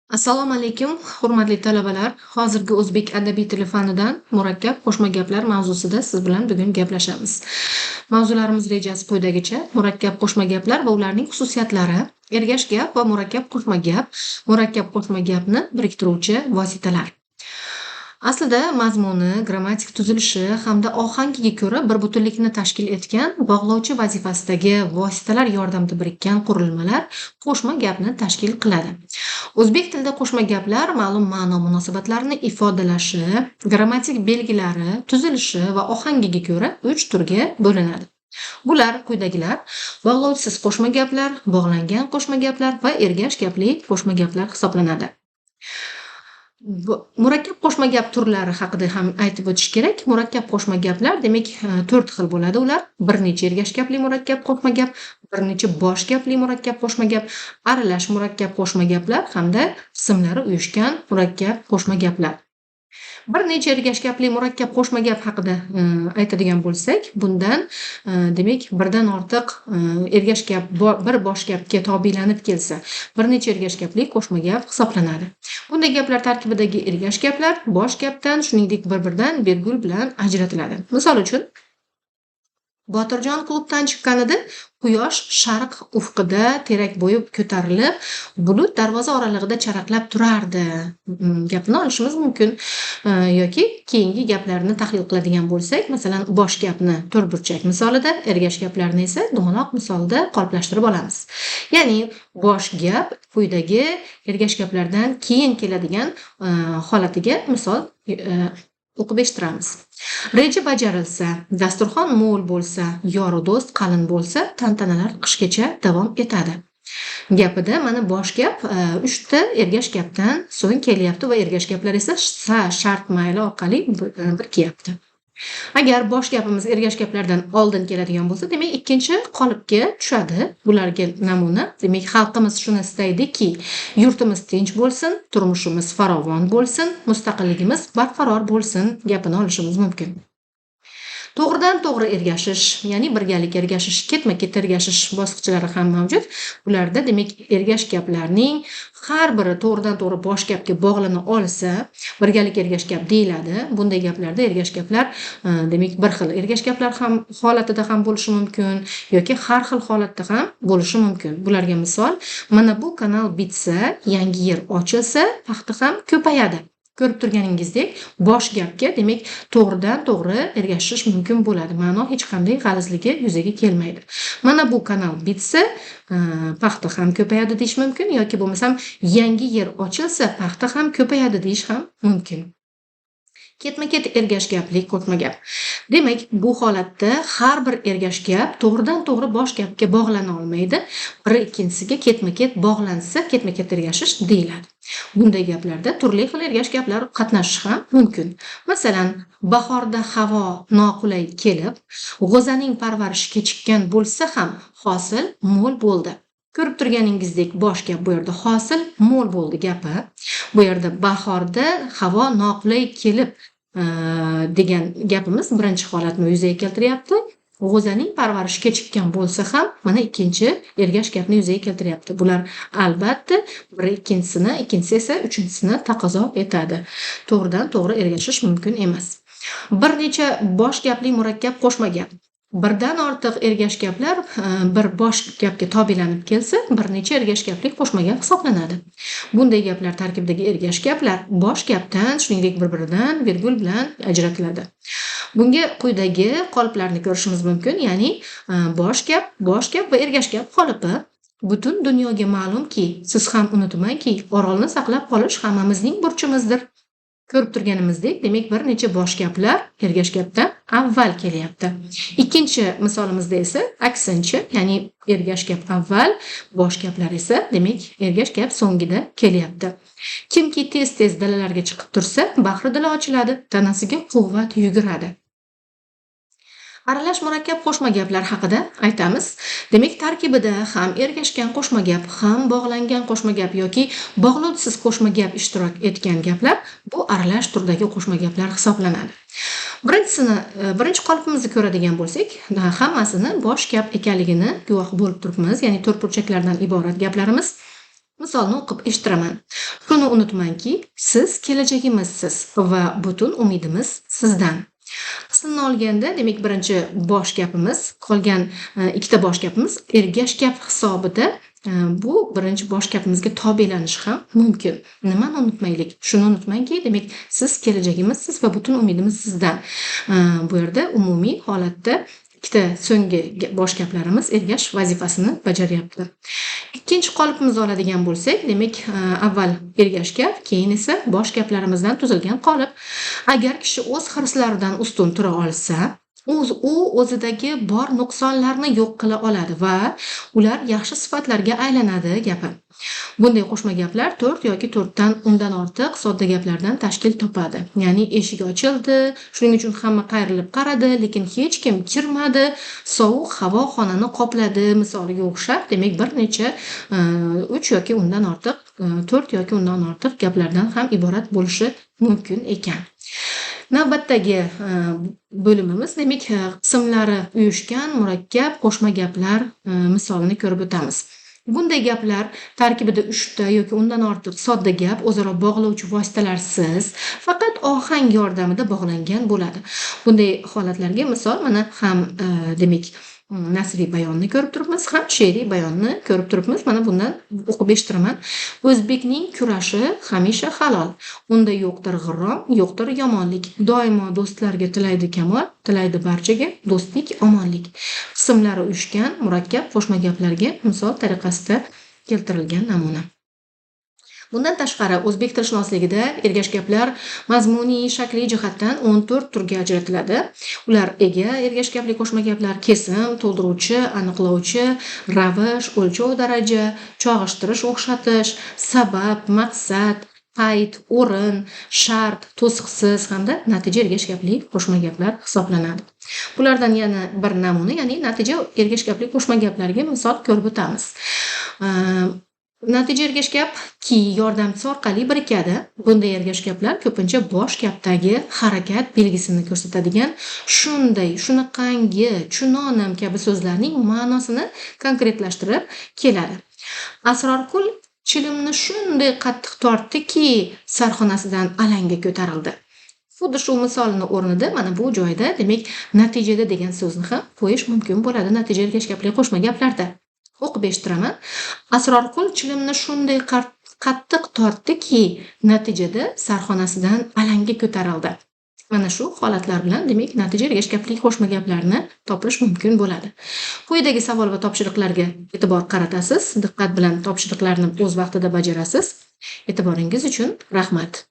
Assalomu alaykum, hurmatli talabalar. Hozirgi o'zbek adabiy tili fanidan murakkab qo'shma gaplar mavzusida siz bilan bugun gaplashamiz. Mavzularimiz rejasi quyidagicha: murakkab qo'shma gaplar va ularning xususiyatlari, ergash gap va murakkab qo'shma gapni biriktiruvchi vositalar. Aslida mazmuni, grammatik tuzilishi hamda ohangiga ko'ra bir butunlikni tashkil etgan bog'lovchi vazifasidagi vositalar yordamida birikkan qurilmalar qo'shma gapni tashkil qiladi. O'zbek tilida qo'shma gaplar ma'lum ma'no munosabatlarini ifodalashi, grammatik belgilari, tuzilishi va ohangiga ko'ra 3 turga bo'linadi. Bular quyidagilar: bog'lovchisiz qo'shma gaplar, bog'langan qo'shma gaplar va ergash gapli qo'shma gaplar hisoblanadi. Murakkab qo'shma gap turlari haqida ham aytib o'tish kerak. Murakkab qo'shma gaplar demak 4 xil bo'ladi ular. Bir necha ergash gapli murakkab qo'shma gap, bir necha bosh gapli murakkab qo'shma gap, aralash murakkab qo'shma gaplar hamda ismlari uyushgan murakkab qo'shma gaplar. Bir necha ergash gapli murakkab qo'shma gap haqida aytadigan bo'lsak, bundan demak birdan ortiq ergash gap bir bosh gapga tobelanib kelsa, bir necha ergash gapli qo'shma gap hisoblanadi. Bunday gaplar tarkibidagi ergash gaplar bosh gapdan, shuningdek bir-biridan vergul bilan ajratiladi. Misol uchun, Botirjon klubdan chiqqanida quyosh sharq ufqida terak bo'yib ko'tarilib, bulut darvoza oralig'ida charaqlab turardi gapini olishimiz mumkin. Yoki keyingi gaplarni tahlil qiladigan bo'lsak, masalan, bosh gapni to'rtburchak misolida, ergash gaplarni esa dumaloq misolida qoliplashtirib olamiz. Ya'ni bosh gap quyidagi ergash gaplardan keyin keladigan holatiga misol o'qib eshittiramiz. Reja bajarilsa, dasturxon mo'l bo'lsa, yoru do'st qalin bo'lsa, tantanalar qishgacha davom etadi. Gapida mana bosh gap 3 ta ergash gapdan so'ng kelyapti va ergash gaplar esa shart mayli orqali birikayapti. Agar bosh gapimiz ergash gaplardan oldin keladigan bo'lsa, demak ikkinchi qolipga tushadi. Bularga namuna, demak xalqimiz shuni istaydiki, yurtimiz tinch bo'lsin, turmushimiz farovon bo'lsin, mustaqilligimiz barqaror bo'lsin gapini olishimiz mumkin. To'g'ridan to'g'ri ergashish, ya'ni birgalik ergashish, ketma-ket ergashish bosqichlari ham mavjud. Ularda demak ergash gaplarning har biri to'g'ridan to'g'ri bosh gapga bog'lana olsa, birgalik ergash gap deyiladi. Bunday gaplarda ergash gaplar demak bir xil ergash gaplar ham holatida ham bo'lishi mumkin yoki har xil holatda ham bo'lishi mumkin. Bularga misol, mana bu kanal bitsa, yangi yer ochilsa, paxta ham ko'payadi. Ko'rib turganingizdek, bosh gapga demak to'g'ridan to'g'ri ergashish mumkin bo'ladi. Ma'no hech qanday g'alizligi yuzaga kelmaydi. Mana bu kanal bitsa, paxta ham ko'payadi deyish mumkin yoki bo'lmasam yangi yer ochilsa, paxta ham ko'payadi deyish ham mumkin. Ketma-ket ergash gapli qo'shma gap. Demak, bu holatda har bir ergash gap to'g'ridan to'g'ri bosh gapga bog'lana olmaydi. Biri ikkinchisiga ketma-ket bog'lansa, ketma-ket ergashish deyiladi. Bunday gaplarda turli xil ergash gaplar qatnashishi ham mumkin. Masalan, bahorda havo noqulay kelib, g'o'zaning parvarishi kechikkan bo'lsa ham hosil mo'l bo'ldi. Ko'rib turganingizdek, bosh gap bu yerda hosil mo'l bo'ldi gapi. Bu yerda bahorda havo noqulay kelib degan gapimiz birinchi holatni yuzaga keltiryapti. G'o'zaning parvarishi kechikkan bo'lsa ham mana ikkinchi ergash gapni yuzaga keltiryapti. Bular albatta biri ikkinchisini, ikkinchisi esa uchinchisini taqozo etadi. To'g'ridan to'g'ri ergashish mumkin emas. Bir necha bosh gapli murakkab qo'shma gap. Birdan ortiq ergash gaplar bir bosh gapga tobelanib kelsa, bir necha ergash gapli qo'shma gap hisoblanadi. Bunday gaplar tarkibidagi ergash gaplar bosh gapdan, shuningdek bir-biridan vergul bilan ajratiladi. Bunga quyidagi qoliplarni ko'rishimiz mumkin, ya'ni bosh gap va ergash gap qolipi. Butun dunyoga ma'lumki, siz ham unutmangki, orolni saqlab qolish hammamizning burchimizdir. Ko'rib turganimizdek, demak bir necha bosh gaplar ergash gapdan avval kelyapti. Ikkinchi misolimizda esa aksincha, ya'ni ergash gap avval, bosh gaplar esa demak ergash gap so'ngida kelyapti. Kimki tez-tez dalalarga chiqib tursa, bahri dili ochiladi, tanasiga quvvat yuguradi. Aralash murakkab qo'shma gaplar haqida aytamiz. Demak, tarkibida ham ergashgan qo'shma gap, ham bog'langan qo'shma gap yoki bog'lovchisiz qo'shma gap ishtirok etgan gaplar bu aralash turdagi qo'shma gaplar hisoblanadi. Birinchi qolipimizni ko'radigan bo'lsak, hammasini bosh gap ekanligini guvoh bo'lib turibmiz, ya'ni to'rtburchaklardan iborat gaplarimiz Misolni o'qib eshittiraman. Shuni unutmangki, siz kelajagimizsiz va butun umidimiz sizdan. Qismni olganda, demak, birinchi bosh gapimiz, qolgan ikkita bosh gapimiz ergash gap hisobida bu birinchi bosh gapimizga tobelanishi ham mumkin. Nimani unutmaylik? Shuni unutmangki, demak, siz kelajagimizsiz va butun umidimiz sizdan. Bu yerda umumiy holatda ikkita so'nggi bosh gaplarimiz ergash vazifasini bajaryapti. Ikkinchi qolipimizni oladigan bo'lsak, demak, avval ergash gap, keyin esa bosh gaplarimizdan tuzilgan qolip. Agar kishi o'z hirslaridan ustun tura olsa, u o'zidagi bor nuqsonlarni yo'q qila oladi va ular yaxshi sifatlarga aylanadi gapi. Bunday qo'shma gaplar 4 yoki 4 dan undan ortiq sodda gaplardan tashkil topadi. Ya'ni eshik ochildi, shuning uchun hamma qayrilib qaradi, lekin hech kim kirmadi, sovuq havo xonani qopladi misoliga o'xshab, demak bir necha 3 yoki undan ortiq, 4 yoki undan ortiq gaplardan ham iborat bo'lishi mumkin ekan. Navbatdagi bo'limimiz, demak, qismlari uyushgan murakkab qo'shma gaplar misolini ko'rib o'tamiz. Bunday gaplar tarkibida 3 ta yoki undan ortiq sodda gap o'zaro bog'lovchi vositalarsiz faqat ohang yordamida bog'langan bo'ladi. Bunday holatlarga misol mana ham demak nasriy bayonni ko'rib turibmiz, ham she'riy bayonni ko'rib turibmiz. Mana bundan o'qib eshittiraman. O'zbekning kurashi hamisha halol. Unda yo'qdir g'irrom, yo'qdir yomonlik. Doimo do'stlarga tilaydi kamol, tilaydi barchaga do'stlik, omonlik. Qismlari uyushgan murakkab qo'shma gaplarga misol tariqasida keltirilgan namuna. Bundan tashqari, o'zbek tilshunosligida ergash gaplar mazmuniy, shakliy jihatdan 14 turga ajratiladi. Ular ega ergash gapli qo'shma gaplar, kesim, to'ldiruvchi, aniqlovchi, ravish, o'lchov daraja, chog'ishtirish, o'xshatish, sabab, maqsad, qayd, o'rin, shart, to'siqsiz hamda natija ergash gapli qo'shma gaplar hisoblanadi. Bulardan yana bir namuna, ya'ni natija ergash gapli qo'shma gaplarga misol ko'rib o'tamiz. Natija ergash gap ki yordamchisi orqali birikadi. Bunday ergash gaplar ko'pincha bosh gapdagi harakat belgisini ko'rsatadigan shunday, shunaqangi, chunonim kabi so'zlarning ma'nosini konkretlashtirib keladi. Asrorqul chilimni shunday qattiq tortdiki, sarxonasidan alanga ko'tarildi. Xuddi shu misolni o'rnida mana bu joyda, demak, natijada degan so'zni ham qo'yish mumkin bo'ladi natija ergash gapli qo'shma gaplarda. O'qib eshittiraman. Asrorqul chilimni shunday qattiq tortdiki, natijada sarxonasidan alanga ko'tarildi. Mana shu holatlar bilan, demak, natija ergash gapli qo'shma gaplarni topish mumkin bo'ladi. Quyidagi savol va topshiriqlarga e'tibor qaratasiz, diqqat bilan topshiriqlarni o'z vaqtida bajarasiz. E'tiboringiz uchun rahmat.